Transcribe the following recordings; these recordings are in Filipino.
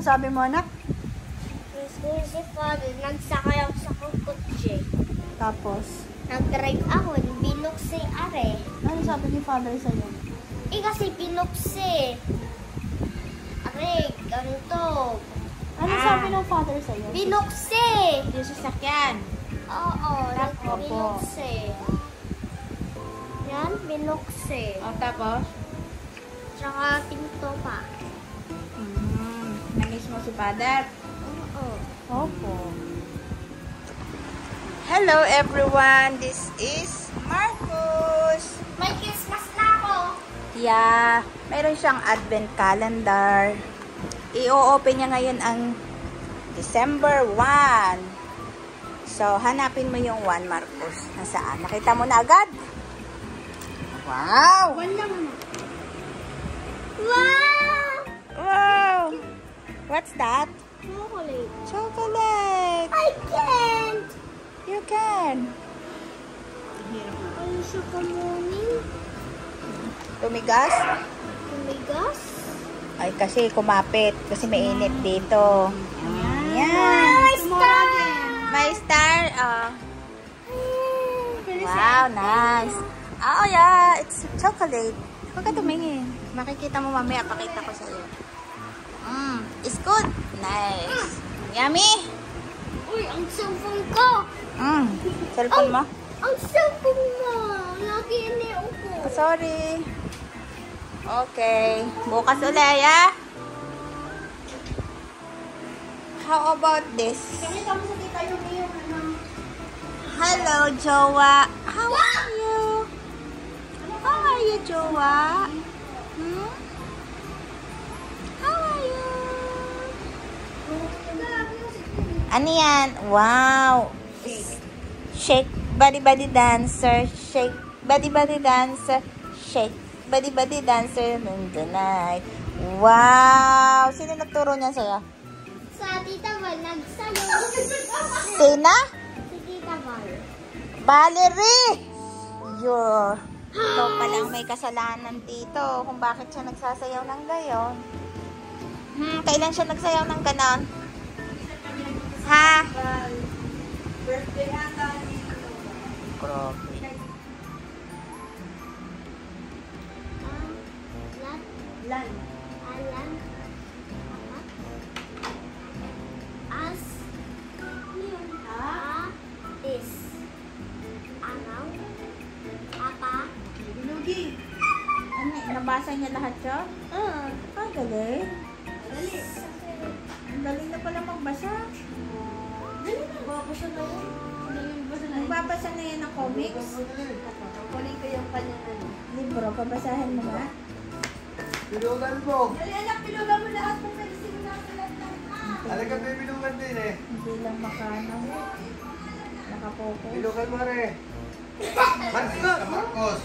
sabi mo, anak? Si Father, nagsakay ako sa kutsi. Tapos? Nag-drive ako, binuksi are. Ano sabi ni Father sa'yo? Kasi binuksi. Are, ganito. Ano sabi ng Father sa'yo? Binuksi! Yung sasakyan. Oo, Opo. binuksi. Yan, binuksi. O, tapos? Tsaka pinto pa. Na-miss mo si Father. Oo. Opo. Hello everyone, this is Marcus. May Christmas na ako. Yeah, mayroon siyang advent calendar. I-open niya ngayon ang December 1. So, hanapin mo yung 1, Marcus. Nasaan? Nakita mo na agad? Wow! Wow! Wow! What's that? Chocolate. Chocolate! I can't! You can! Ano siya kamunin? Tumigas? Tumigas? Ay, kasi kumapit. Kasi may init dito. Ayan. May star! May star. Wow, nice. Oh, yeah. It's chocolate. Huwag ka tumingin. Makikita mo mamaya. Pakita ko sa'yo. It's good. Nice. Yummy. Uy, ang cellphone ko! Cellphone mo? Ang cellphone mo! Lagi iniupo. Sorry. Okay. Bukas ulit, ah. How about this? Hello, Jowa. How are you? How are you, Jowa? How are you? Ano yan? Wow. Shake, body dancer. Shake, body dancer. Shake, body dancer in the night. Wow. Sino nagturo niyan sa'yo? Sa Tita Val, nagsayo. Sina? Si Tita Val. Valerie! Ikaw palang may kasalanan dito kung bakit siya nagsasayaw ng gayon. Kailan siya nagsayaw ng ganon? Ha? Birthday ata. Grabe. Lan. Alan. As. Yun. Is. Anaw. Apa. Binugi. Ano, nabasa niya lahat yun? Ang galing. Dali. Ang galing na pala magbasa. Dali na. Babasa na yun. Magbabasa na yan ng comics. Kunin ko yung kanyang ano. Libro, pabasahin mo nga. Bilugan mo. Dali anak, pilugan mo lahat kung pwede mo na lahat ng Alaga may bilugan din eh. Hindi lang nakapokus. Bilugan mo rin. Marcos!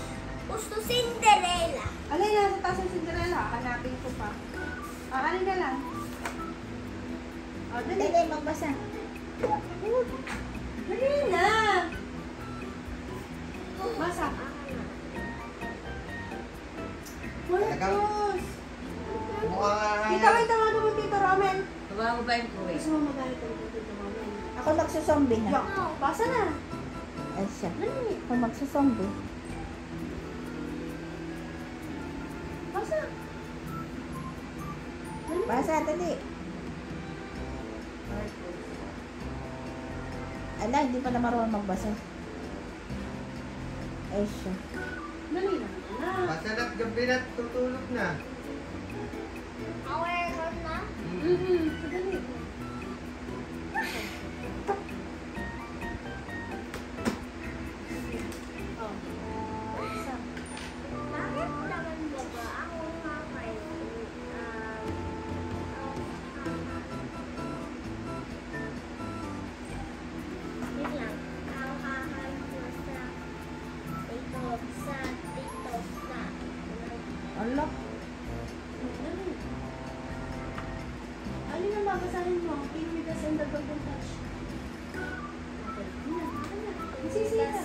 Gusto Cinderella. Alay na sa taas ng Cinderella. Hanapin ko pa. Alin na lang. Dali. Dali, magbasa. Dali na. Basa. Marcos. Mukhang Tita, may tawagan mo Tito Roman. Bababain ko eh. Gusto mo magalit ako Tito Roman. Ako nagsuzombie na. Basa na. Ay siya. Ako magsuzombie. Basa. Basa, dali. Ala, hindi pa na marunong magbasa. Ay siya. Dali na. Masanap gabi na tutulog na. Aware ko na. Dali. Bakit naman ba ako kakainin? Yun lang. Ako kakain ko sa TikTok na. Ala. Ano na babasahin mo? Give me the and the golden touch. Sisita.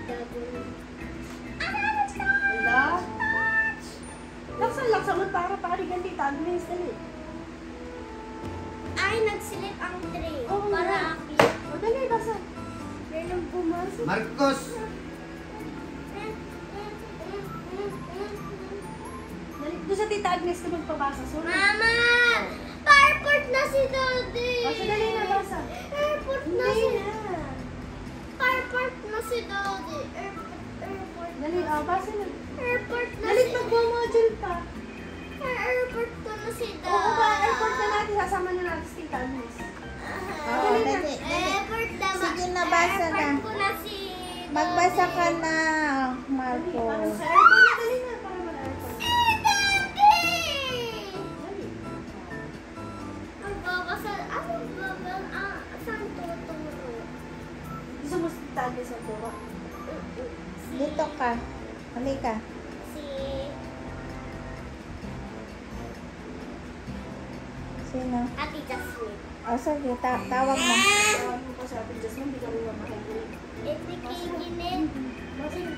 The slip ang tray. Oo Para nga. akit. O, dali, basa. Meron pumasok. Marcos! Dali, doon sa Tita Agnes ka magpabasa. Sorry. Mama! Airport na si Daddy! Basa, dali na, basa. Airport na Hindi si... na. Airport na si Daddy. Airport Dali, na. basa na. Airport na Dali, si... magmamodule pa. Airport ko na si Daddy. Oo ba, airport na natin. Sasama na natin si Tita Agnes. Oo, dali. Airport na. Sige na, basa na. Airport ko na si Daddy. Magbasa ka na, Dali, Marco. para sa airport na. Dali na, para mag-airport. Si Daddy! Dali. Ang babasa... Ano ba? Saan tuturo? Gusto mo si Tita Agnes ang turo? Dito ka. Halika. Si... Sino? Ate Jasmine. O, sige, tawag mo. Tawag mo pa sa atin, Jasmine. Hindi ka rin makakilig. Ito kikinin. Basa na.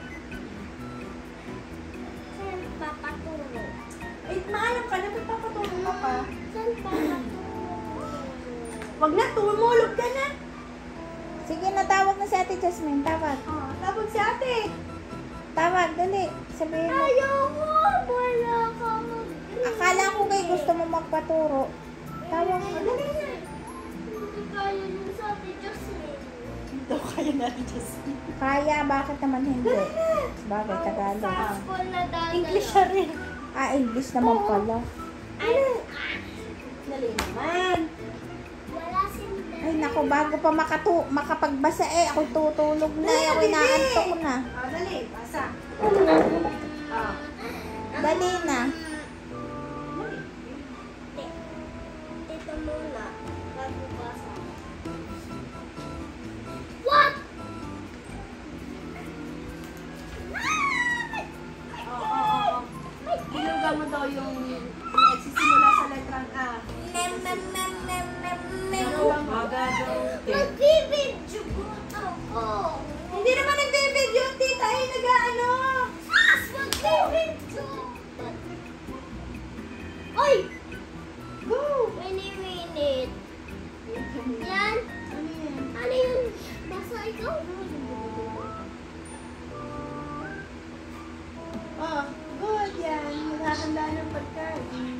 Saan papaturo? Eh, maalam ka na. Magpapaturo ka pa. Saan papaturo? Wag na, tumulog ka na. Sige na, tawag na si Ate Jasmine. Tawag. Oh, tawag si ate. Tawag, dali. Sabihin mo. Ayoko! Wala ka mag... Akala ko kayo gusto mo magpaturo. Tawag mo. Dali na. Hindi kaya nun sa Ate Jasmine. Ito kaya natin, Jasmine. Kaya, bakit naman hindi? Bagay, Tagalog. Sa school na dadala. English siya rin. English naman pala. Dali naman. Wala si Ay, naku, bago pa makapagbasa ako tutulog na. Ako inaantok na. Ah, dali. Basa. Ah. Dali na. Dali. Ito muna. Bago basa. What? Oo. Bilugan mo daw yung nagsisimula sa letrang A. Bilugan mo. Nagbibidyo ko ako. Hindi naman nag-video yung tita ay nag-ano. Mas magbibidyo. Oy! Go! Minute. Yan. Ano yan? Ano yun? Basa ikaw? Oh, good yan. Maghahanda ng pagkain.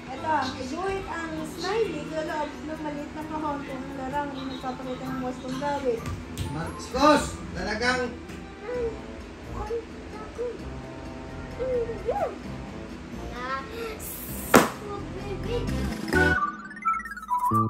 Ito, iguhit ang smiley galog ng maliit na kahon kung larang yung nagpapakita ng wastong gawin. Marcos! Talagang Magbibidyo.